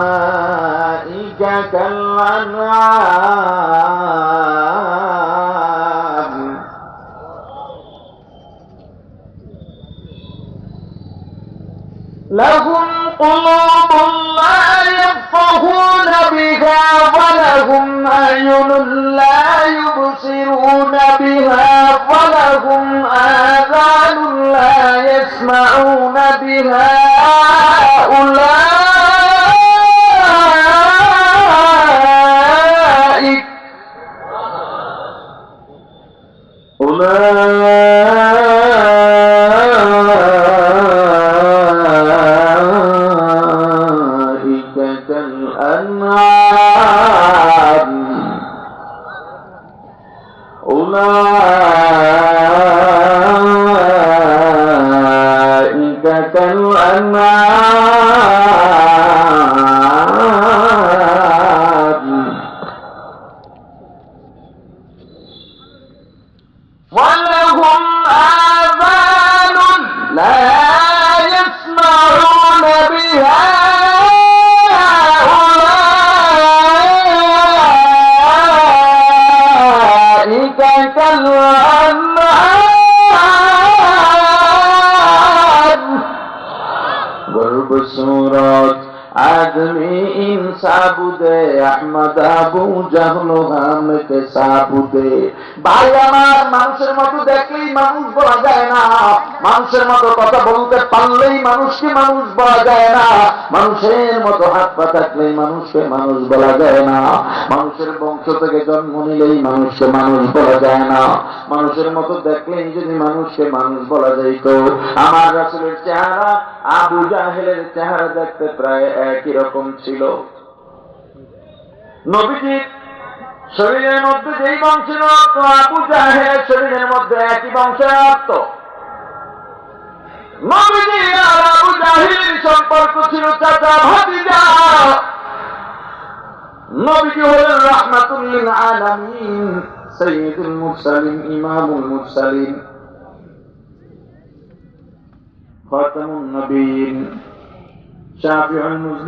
أولئك كالأنعام لهم قلوب لا يفقهون بها ولهم أعين لا يبصرون بها ولهم آذان لا يسمعون بها أولئك كالأنعام أولئك كالأنعام ولهم آذان لا يسمعون بها أولئك كالأنعام غرب سورة आदमी इन साबुदे अहमद আবু জাহল হামকে সাবুদে ভাই আমার মানুষের মতো দেখলেই মানুষ বলা যায় না মানুষের মতো কথা বলতে পারলেই মানুষকে মানুষ বলা যায় না মানুষের মতো হাত পা থাকলেই মানুষকে মানুষ বলা যায় না মানুষের বংশ থেকে জন্ম নিলেই মানুষকে মানুষ বলা যায় না মানুষের মতো দেখলেই যদি মানুষকে মানুষ বলা যাইত আমার রাসূলের চেহারা আবু জাহেলের চেহারা দেখতে প্রায় একই রকম ছিল নবীজির শরীরের মধ্যে যেই বংশের রক্ত আবু জাহেলের শরীরের মধ্যে একই বংশের রক্ত নবীজি আর আবু জাহেলের সম্পর্ক ছিল চাচা ভাতিজা নবীজি হলেন রাহমাতুল লিল আলামিন সাইয়্যিদুল মুরসালিন ইমামুল মুরসালিন খাতামুন নবিয়্যিন শাফিউল মুজনিবিন